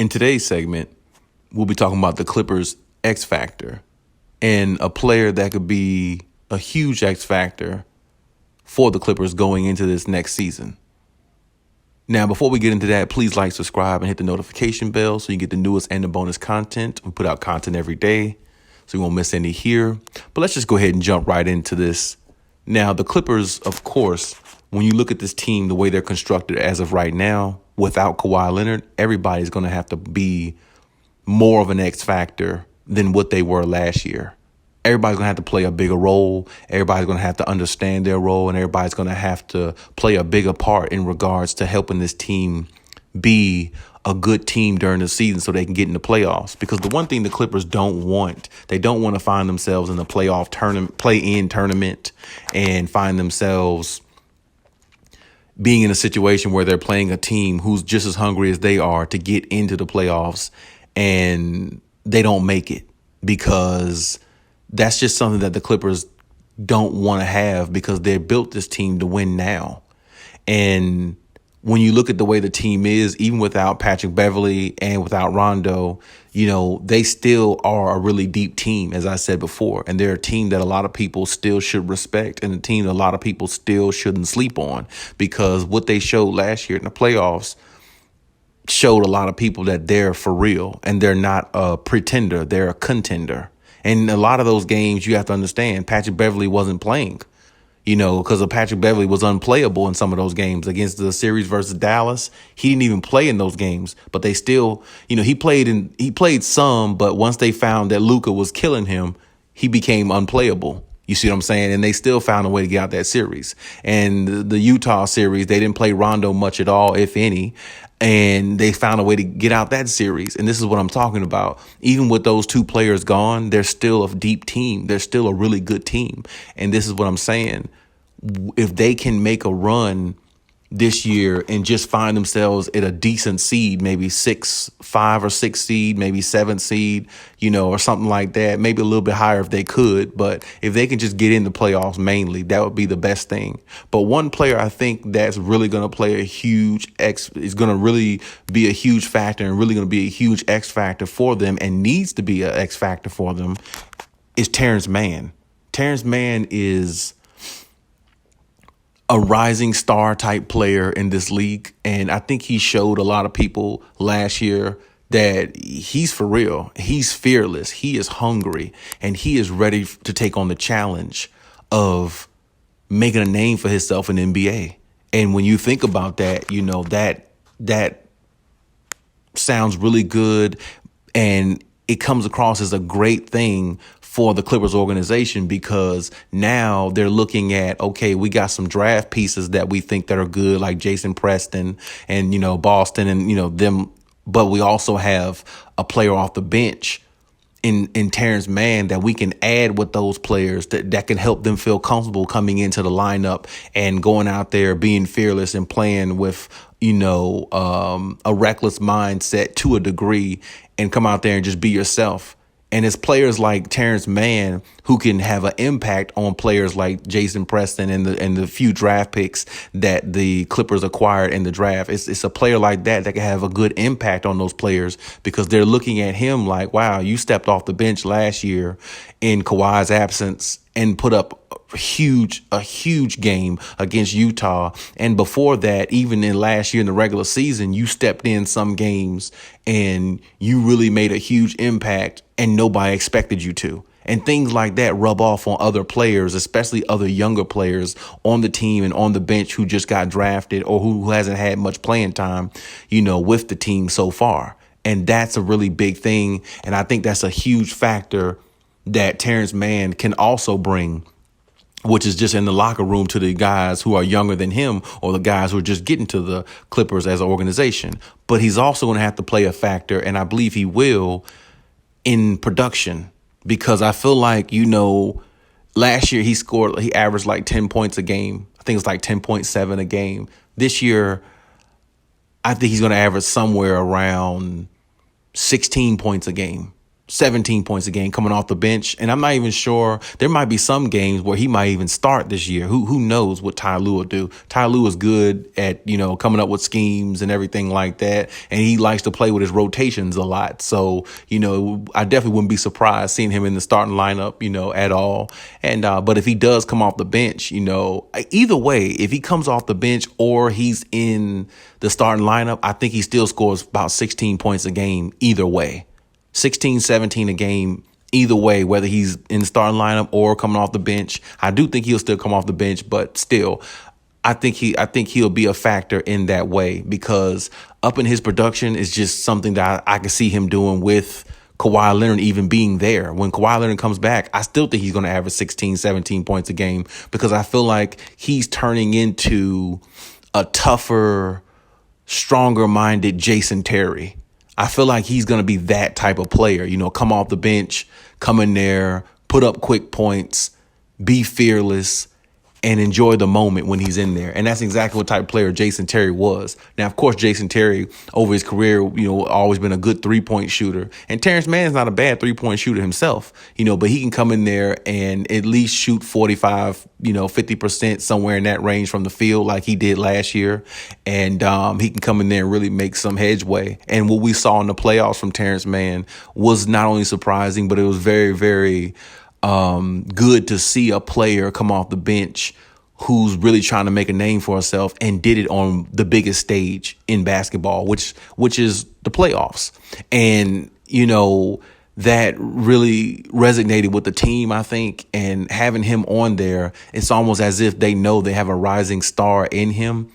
In today's segment, we'll be talking about the Clippers' X Factor and a player that could be a huge X Factor for the Clippers going into this next season. Now, before we get into that, please like, subscribe, and hit the notification bell so you get the newest and the bonus content. We put out content every day, so you won't miss any here. But let's just go ahead and jump right into this. Now, the Clippers, of course, when you look at this team, the way they're constructed as of right now, without Kawhi Leonard, everybody's going to have to be more of an X factor than what they were last year. Everybody's going to have to play a bigger role. Everybody's going to have to understand their role, and everybody's going to have to play a bigger part in regards to helping this team be a good team during the season so they can get in the playoffs. Because the one thing the Clippers don't want, they don't want to find themselves in the play-in tournament and find themselves being in a situation where they're playing a team who's just as hungry as they are to get into the playoffs and they don't make it, because that's just something that the Clippers don't want to have, because they built this team to win now. And when you look at the way the team is, even without Patrick Beverley and without Rondo, they still are a really deep team, as I said before. And they're a team that a lot of people still should respect, and a team that a lot of people still shouldn't sleep on, because what they showed last year in the playoffs showed a lot of people that they're for real and they're not a pretender, they're a contender. And a lot of those games, you have to understand, Patrick Beverley wasn't playing, because Patrick Beverley was unplayable in some of those games. Against the series versus Dallas, he didn't even play in those games, but they still, he played some, but once they found that Luka was killing him, he became unplayable. You see what I'm saying? And they still found a way to get out that series. And the Utah series, they didn't play Rondo much at all, if any. And they found a way to get out that series. And this is what I'm talking about. Even with those two players gone, they're still a deep team. They're still a really good team. And this is what I'm saying. If they can make a run this year and just find themselves at a decent seed, maybe 5 or 6 seed, maybe 7 seed, or something like that, maybe a little bit higher if they could. But if they can just get in the playoffs mainly, that would be the best thing. But one player I think that's really going to play is going to really be a huge factor and really going to be a huge X factor for them, and needs to be an X factor for them, is Terrence Mann. Terrence Mann is a rising star type player in this league. And I think he showed a lot of people last year that he's for real. He's fearless. He is hungry, and he is ready to take on the challenge of making a name for himself in the NBA. And when you think about that, that sounds really good, and it comes across as a great thing for the Clippers organization, because now they're looking at, okay, we got some draft pieces that we think that are good, like Jason Preston and, Boston and, them. But we also have a player off the bench in Terrence Mann that we can add with those players that can help them feel comfortable coming into the lineup and going out there being fearless and playing with, a reckless mindset to a degree, and come out there and just be yourself. And it's players like Terrence Mann who can have an impact on players like Jason Preston and the few draft picks that the Clippers acquired in the draft. It's a player like that can have a good impact on those players, because they're looking at him like, wow, you stepped off the bench last year in Kawhi's absence and put up a huge game against Utah. And before that, even in last year in the regular season, you stepped in some games and you really made a huge impact and nobody expected you to. And things like that rub off on other players, especially other younger players on the team and on the bench who just got drafted or who hasn't had much playing time, with the team so far. And that's a really big thing. And I think that's a huge factor that Terrence Mann can also bring, which is just in the locker room to the guys who are younger than him, or the guys who are just getting to the Clippers as an organization. But he's also going to have to play a factor, and I believe he will, in production, because I feel like, last year he averaged like 10 points a game. I think it's like 10.7 a game. This year, I think he's going to average somewhere around 16 points a game. 17 points a game coming off the bench. And I'm not even sure. There might be some games where he might even start this year. Who knows what Ty Lue will do. Ty Lue is good at, coming up with schemes and everything like that. And he likes to play with his rotations a lot. So, I definitely wouldn't be surprised seeing him in the starting lineup, at all. And but if he does come off the bench, either way, if he comes off the bench or he's in the starting lineup, I think he still scores about 16 points a game either way. 16, 17 a game, either way, whether he's in the starting lineup or coming off the bench. I do think he'll still come off the bench, but still, I think he'll be a factor in that way, because upping his production is just something that I can see him doing with Kawhi Leonard even being there. When Kawhi Leonard comes back, I still think he's going to average 16, 17 points a game, because I feel like he's turning into a tougher, stronger-minded Jason Terry. I feel like he's going to be that type of player, come off the bench, come in there, put up quick points, be fearless, and enjoy the moment when he's in there. And that's exactly what type of player Jason Terry was. Now, of course, Jason Terry, over his career, always been a good three-point shooter. And Terence Mann is not a bad three-point shooter himself, but he can come in there and at least shoot 45, 50%, somewhere in that range from the field like he did last year. And he can come in there and really make some headway. And what we saw in the playoffs from Terence Mann was not only surprising, but it was very, very good to see a player come off the bench who's really trying to make a name for herself and did it on the biggest stage in basketball, which is the playoffs. And, that really resonated with the team, I think, and having him on there, it's almost as if they know they have a rising star in him.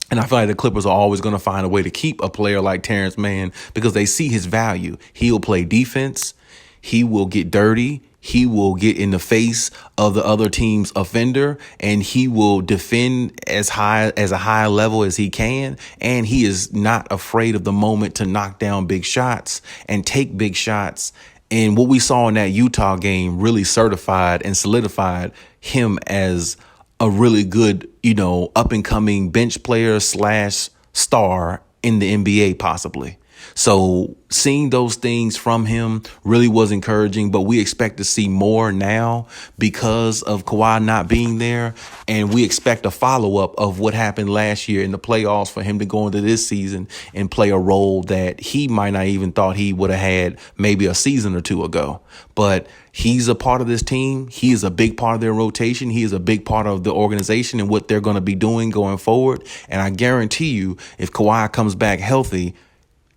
And I feel like the Clippers are always going to find a way to keep a player like Terence Mann because they see his value. He'll play defense. He will get dirty. He will get in the face of the other team's offender, and he will defend as a high level as he can. And he is not afraid of the moment to knock down big shots and take big shots. And what we saw in that Utah game really certified and solidified him as a really good, up and coming bench player / star in the NBA possibly. So seeing those things from him really was encouraging, but we expect to see more now because of Kawhi not being there. And we expect a follow-up of what happened last year in the playoffs for him to go into this season and play a role that he might not even thought he would have had maybe a season or two ago. But he's a part of this team. He is a big part of their rotation. He is a big part of the organization and what they're going to be doing going forward. And I guarantee you, if Kawhi comes back healthy,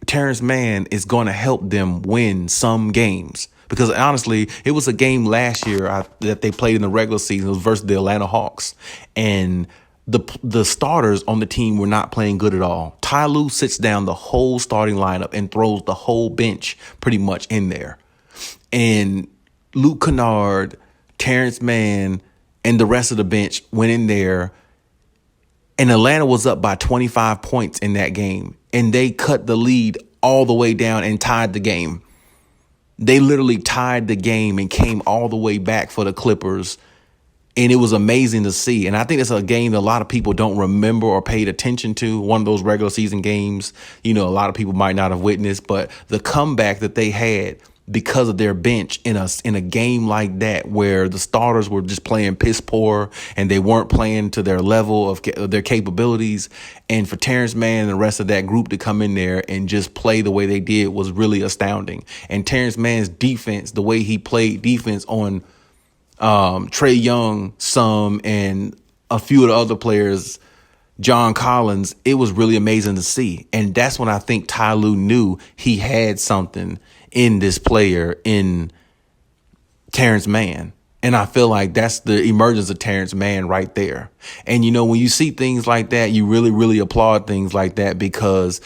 Terence Mann is going to help them win some games, because honestly, it was a game last year that they played in the regular season. It was versus the Atlanta Hawks, and the starters on the team were not playing good at all. Ty Lue sits down the whole starting lineup and throws the whole bench pretty much in there. And Luke Kennard, Terence Mann, and the rest of the bench went in there, and Atlanta was up by 25 points in that game. And they cut the lead all the way down and tied the game. They literally tied the game and came all the way back for the Clippers. And it was amazing to see. And I think it's a game that a lot of people don't remember or paid attention to. One of those regular season games, a lot of people might not have witnessed. But the comeback that they had because of their bench in a game like that, where the starters were just playing piss poor and they weren't playing to their level of their capabilities. And for Terence Mann and the rest of that group to come in there and just play the way they did was really astounding. And Terence Mann's defense, the way he played defense on Trae Young, and a few of the other players, John Collins, it was really amazing to see. And that's when I think Ty Lue knew he had something in this player, in Terence Mann. And I feel like that's the emergence of Terence Mann right there. And, when you see things like that, you really, really applaud things like that, because,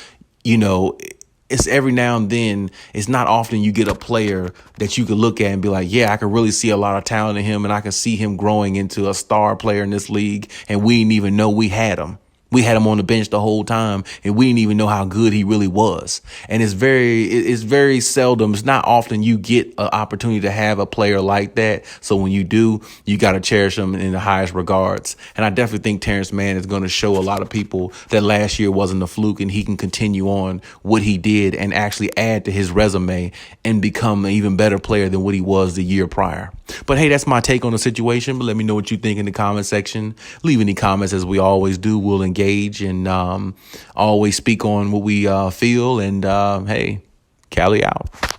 it's every now and then, it's not often you get a player that you could look at and be like, yeah, I can really see a lot of talent in him, and I can see him growing into a star player in this league, and we didn't even know we had him. We had him on the bench the whole time, and we didn't even know how good he really was. And it's very seldom. It's not often you get an opportunity to have a player like that. So when you do, you got to cherish him in the highest regards. And I definitely think Terrence Mann is going to show a lot of people that last year wasn't a fluke, and he can continue on what he did and actually add to his resume and become an even better player than what he was the year prior. But hey, that's my take on the situation. But let me know what you think in the comment section. Leave any comments, as we always do. We'll engage and always speak on what we feel. And hey, Khaliis out.